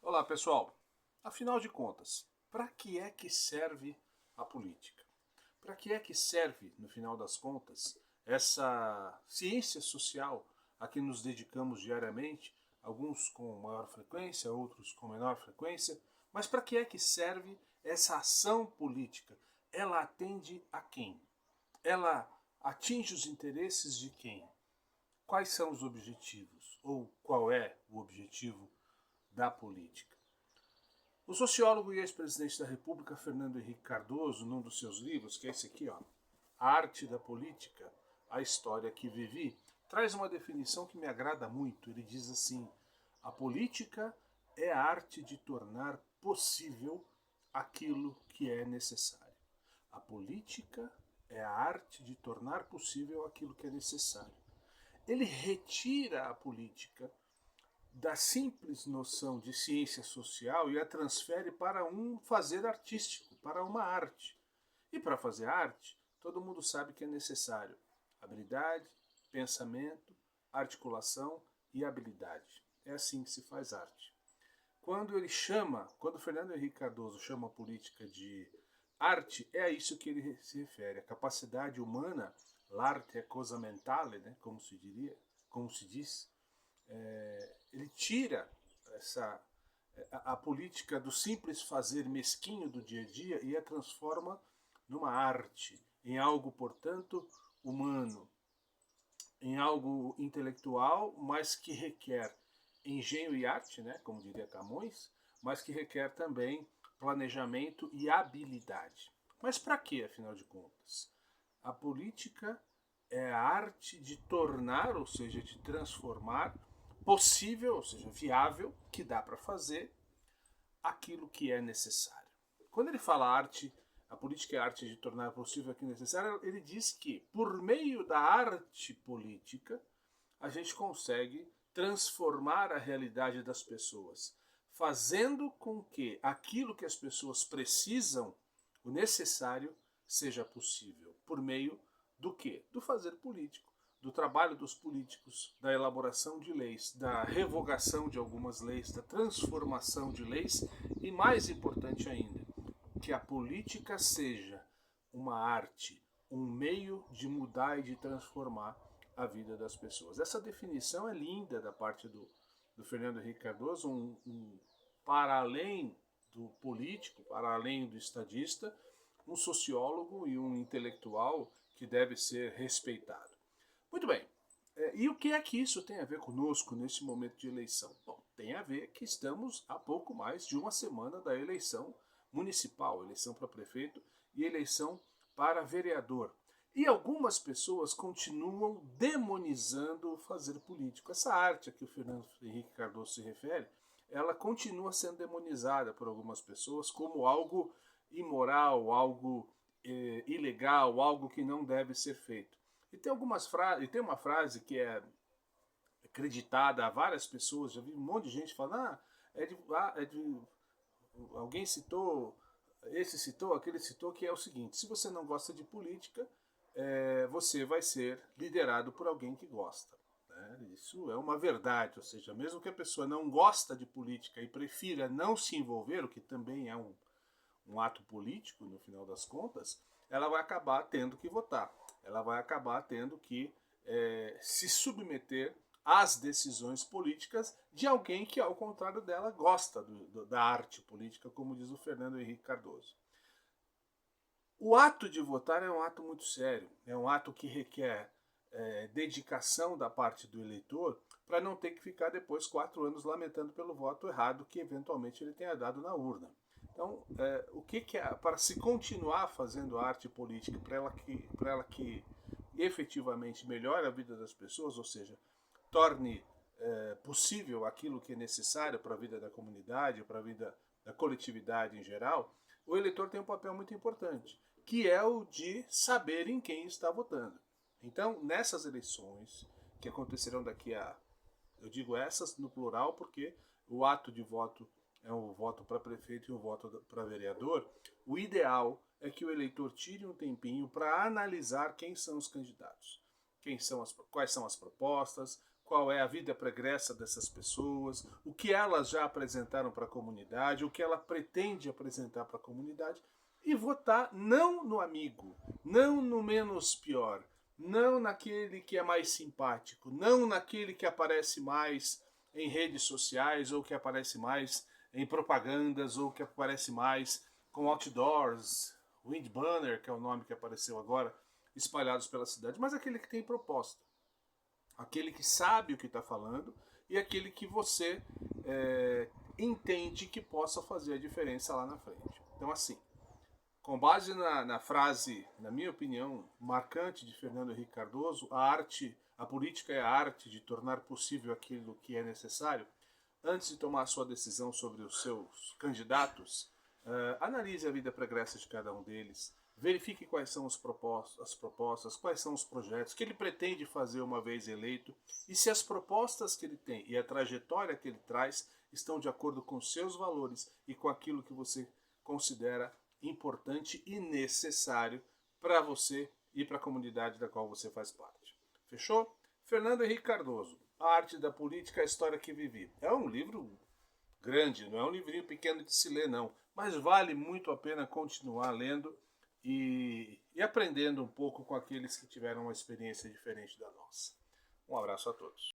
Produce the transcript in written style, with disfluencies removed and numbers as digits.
Olá, pessoal. Afinal de contas, para que é que serve a política? Para que é que serve, no final das contas, essa ciência social a que nos dedicamos diariamente, alguns com maior frequência, outros com menor frequência, mas para que é que serve essa ação política? Ela atende a quem? Ela atinge os interesses de quem? Quais são os objetivos? Ou qual é o objetivo da política? O sociólogo e ex-presidente da República, Fernando Henrique Cardoso, num dos seus livros, que é esse aqui, ó, A Arte da Política, a História que Vivi, traz uma definição que me agrada muito. Ele diz assim: a política é a arte de tornar possível aquilo que é necessário. A política é a arte de tornar possível aquilo que é necessário. Ele retira a política da simples noção de ciência social e a transfere para um fazer artístico, para uma arte. E para fazer arte, todo mundo sabe que é necessário habilidade, pensamento, articulação e habilidade. É assim que se faz arte. Quando Fernando Henrique Cardoso chama a política de arte, é a isso que ele se refere, a capacidade humana, l'arte é cosa mentale, né, como se diz, ele tira a política do simples fazer mesquinho do dia a dia e a transforma numa arte, em algo, portanto, humano, em algo intelectual, mas que requer engenho e arte, né, como diria Camões, mas que requer também planejamento e habilidade. Mas para que, afinal de contas? A política é a arte de tornar, ou seja, de transformar possível, ou seja, viável, que dá para fazer aquilo que é necessário. Quando ele fala arte, a política é a arte de tornar possível aquilo que é necessário, ele diz que por meio da arte política a gente consegue transformar a realidade das pessoas, fazendo com que aquilo que as pessoas precisam, o necessário, seja possível. Por meio do quê? Do fazer político, do trabalho dos políticos, da elaboração de leis, da revogação de algumas leis, da transformação de leis e, mais importante ainda, que a política seja uma arte, um meio de mudar e de transformar a vida das pessoas. Essa definição é linda da parte do Fernando Henrique Cardoso, para além do político, para além do estadista, um sociólogo e um intelectual que deve ser respeitado. Muito bem. E o que é que isso tem a ver conosco nesse momento de eleição? Bom, tem a ver que estamos a pouco mais de uma semana da eleição municipal, eleição para prefeito e eleição para vereador. E algumas pessoas continuam demonizando o fazer político. Essa arte a que o Fernando Henrique Cardoso se refere, ela continua sendo demonizada por algumas pessoas como algo imoral, algo ilegal, algo que não deve ser feito. E tem uma frase que é acreditada a várias pessoas, já vi um monte de gente falando, alguém citou, esse citou, aquele citou, que é o seguinte: se você não gosta de política, você vai ser liderado por alguém que gosta. Né? Isso é uma verdade, ou seja, mesmo que a pessoa não gosta de política e prefira não se envolver, o que também é um ato político, no final das contas, ela vai acabar tendo que votar. Ela vai acabar tendo que se submeter às decisões políticas de alguém que, ao contrário dela, gosta da arte política, como diz o Fernando Henrique Cardoso. O ato de votar é um ato muito sério, é um ato que requer dedicação da parte do eleitor para não ter que ficar depois 4 anos lamentando pelo voto errado que eventualmente ele tenha dado na urna. Então, o que é para se continuar fazendo arte política para ela que efetivamente melhore a vida das pessoas, ou seja, torne possível aquilo que é necessário para a vida da comunidade, para a vida da coletividade em geral, o eleitor tem um papel muito importante, que é o de saber em quem está votando. Então, nessas eleições que acontecerão daqui a, eu digo essas no plural porque o ato de voto é um voto para prefeito e um voto para vereador, o ideal é que o eleitor tire um tempinho para analisar quem são os candidatos, quais são as propostas, qual é a vida pregressa dessas pessoas, o que elas já apresentaram para a comunidade, o que ela pretende apresentar para a comunidade, e votar não no amigo, não no menos pior, não naquele que é mais simpático, não naquele que aparece mais em redes sociais ou que aparece mais em propagandas ou que aparece mais com outdoors, wind banner, que é o nome que apareceu agora, espalhados pela cidade, mas aquele que tem proposta, aquele que sabe o que está falando e aquele que você entende que possa fazer a diferença lá na frente. Então, assim, com base na frase, na minha opinião, marcante de Fernando Henrique Cardoso, a política é a arte de tornar possível aquilo que é necessário. Antes de tomar a sua decisão sobre os seus candidatos, analise a vida pregressa de cada um deles, verifique quais são as propostas, quais são os projetos que ele pretende fazer uma vez eleito e se as propostas que ele tem e a trajetória que ele traz estão de acordo com os seus valores e com aquilo que você considera importante e necessário para você e para a comunidade da qual você faz parte. Fechou? Fernando Henrique Cardoso, A Arte da Política, a História que Vivi. É um livro grande, não é um livrinho pequeno de se ler, não. Mas vale muito a pena continuar lendo e aprendendo um pouco com aqueles que tiveram uma experiência diferente da nossa. Um abraço a todos.